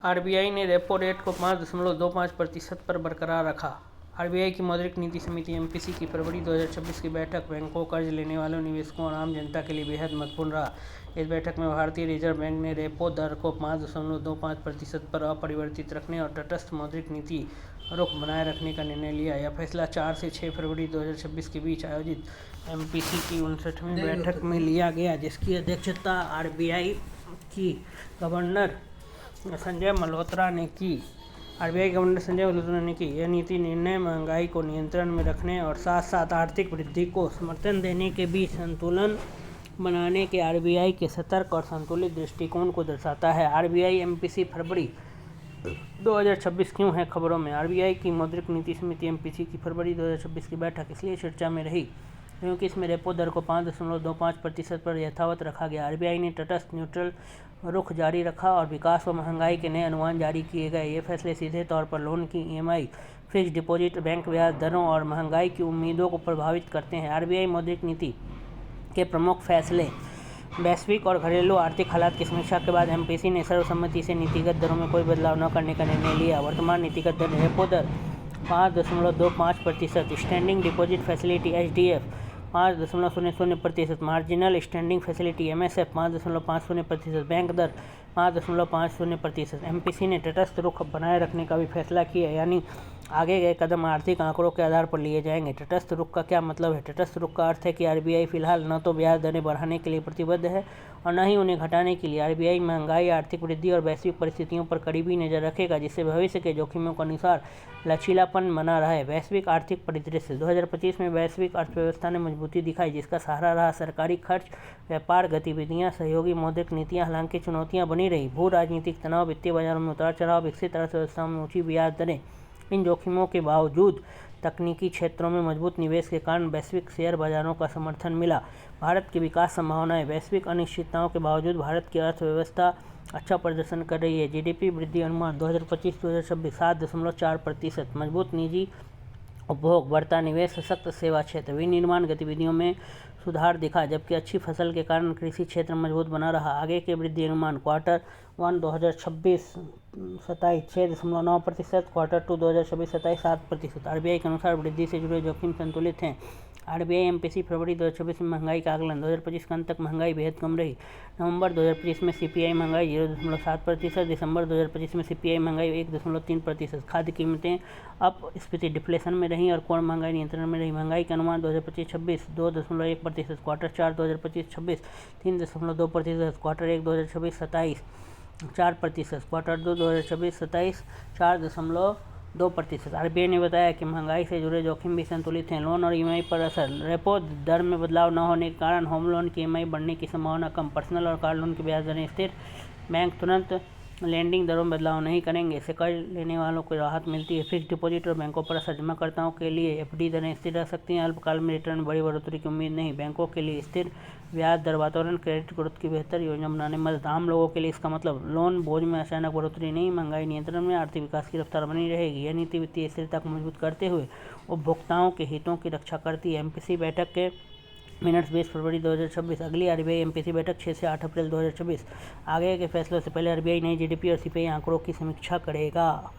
RBI ने repo rate को 5.25% पर बरकरार रखा। आरबीआई की मौद्रिक नीति समिति एमपीसी की फरवरी 2026 की बैठक बैंकों, कर्ज लेने वालों, निवेशकों और आम जनता के लिए बेहद महत्वपूर्ण रहा। इस बैठक में भारतीय रिजर्व बैंक ने रेपो दर को 5.25% पर अपरिवर्तित रखने और तटस्थ मौद्रिक नीति रुख बनाए रखने का निर्णय लिया। यह फैसला 4 से 6 फरवरी 2026 के बीच आयोजित एमपीसी की 59वीं बैठक में लिया गया, जिसकी अध्यक्षता आरबीआई की गवर्नर संजय मल्होत्रा ने की। यह नीति निर्णय महंगाई को नियंत्रण में रखने और साथ साथ आर्थिक वृद्धि को समर्थन देने के बीच संतुलन बनाने के आरबीआई के सतर्क और संतुलित दृष्टिकोण को दर्शाता है। आरबीआई एमपीसी फरवरी 2026 क्यों है खबरों में? आरबीआई की मौद्रिक नीति समिति एमपीसी की फरवरी 2026 की बैठक इसलिए चर्चा में रही क्योंकि इसमें रेपो दर को 5.25% पर यथावत रखा गया। आरबीआई ने तटस्थ न्यूट्रल रुख जारी रखा और विकास व महंगाई के नए अनुमान जारी किए गए। ये फैसले सीधे तौर पर लोन की ईएमआई, फिक्स्ड डिपॉजिट, बैंक ब्याज दरों और महंगाई की उम्मीदों को प्रभावित करते हैं। आरबीआई मौद्रिक नीति के प्रमुख फैसले। वैश्विक और घरेलू आर्थिक हालात की समीक्षा के बाद एमपीसी ने सर्वसम्मति से नीतिगत दरों में कोई बदलाव न करने का निर्णय लिया। वर्तमान नीतिगत दर रेपो दर 5.25%, standing deposit facility HDF 5.00%, marginal standing facility MSF 5.50%, bank दर 5.50%। एमपीसी ने तटस्थ रुख बनाए रखने का भी फैसला किया, यानी आगे गए कदम आर्थिक आंकड़ों के आधार पर लिए जाएंगे। तटस्थ रुख का क्या मतलब है? तटस्थ रुख का अर्थ है कि आरबीआई फिलहाल न तो ब्याज दरें बढ़ाने के लिए प्रतिबद्ध है और न ही उन्हें घटाने के लिए। आरबीआई महंगाई, आर्थिक वृद्धि और वैश्विक परिस्थितियों पर करीबी नजर रखेगा, जिससे भविष्य के जोखिमों के अनुसार लचीलापन बना रहे। वैश्विक आर्थिक परिदृश्य। 2025 में वैश्विक अर्थव्यवस्था ने मजबूती दिखाई, जिसका सहारा रहा सरकारी खर्च, व्यापार गतिविधियां, सहयोगी मौद्रिक नीतियां। हालांकि चुनौतियां बनी रही, भू राजनीतिक तनाव, वित्तीय बाजारों में उतार चढ़ाव, विकसित अर्थव्यवस्थाओं में ऊंची ब्याज दरें। इन जोखिमों के बावजूद तकनीकी क्षेत्रों में मजबूत निवेश के कारण वैश्विक शेयर बाजारों का समर्थन मिला। भारत की विकास संभावनाएं। वैश्विक अनिश्चितताओं के बावजूद भारत की अर्थव्यवस्था अच्छा प्रदर्शन कर रही है। जीडीपी वृद्धि अनुमान 2025-2026 7.4%। मजबूत निजी उपभोग, बढ़ता निवेश, सशक्त सेवा क्षेत्र। विनिर्माण गतिविधियों में सुधार दिखा, जबकि अच्छी फसल के कारण कृषि क्षेत्र मजबूत बना रहा। आगे के वृद्धि अनुमान Q1 2026 27 6.9%, Q2 2026 27 7%। आरबीआई के अनुसार वृद्धि से जुड़े जोखिम संतुलित हैं। आरबीआई एमपीसी फरवरी 2026 में महंगाई का आकलन। 2025 के अंत तक महंगाई बेहद कम रही। नवंबर 2025 में सीपीआई महंगाई 0.7%, दिसंबर 2025 में सीपीआई महंगाई 1.3%। खाद्य कीमतें अपस्फीति डिफ्लेशन में रहीं और कोर महंगाई नियंत्रण में रही। महंगाई का अनुमान 2025-26 2.1%, Q4 2025-26 3.2%, Q1 2026 27 4%, Q2 2026 27 4.2%। आरबीआई ने बताया कि महंगाई से जुड़े जोखिम भी संतुलित हैं। लोन और ईएमआई पर असर। रेपो दर में बदलाव न होने के कारण होम लोन की ईएमआई बढ़ने की संभावना कम। पर्सनल और कार लोन की ब्याज दरें स्थिर। बैंक तुरंत लेंडिंग दरों में बदलाव नहीं करेंगे, इससे कर्ज लेने वालों को राहत मिलती है। फिक्स्ड डिपॉजिट और बैंकों पर असर। जमाकर्ताओं के लिए एफडी दरें स्थिर रह सकती हैं। अल्पकाल में रिटर्न में बड़ी बढ़ोतरी की उम्मीद नहीं। बैंकों के लिए स्थिर ब्याज दर वातावरण, क्रेडिट ग्रोथ की बेहतर योजना बनाने में मदद। आम लोगों के लिए इसका मतलब लोन बोझ में अचानक बढ़ोतरी नहीं, महंगाई नियंत्रण में, आर्थिक विकास की रफ्तार बनी रहेगी। यह नीति वित्तीय स्थिरता को मजबूत करते हुए उपभोक्ताओं के हितों की रक्षा करती है। एमपीसी बैठक के मिनट्स 20 फरवरी 2026। अगली आरबीआई एमपीसी बैठक 6 से 8 अप्रैल 2026। आगे के फैसलों से पहले आरबीआई नई जीडीपी और सीपीआई आंकड़ों की समीक्षा करेगा।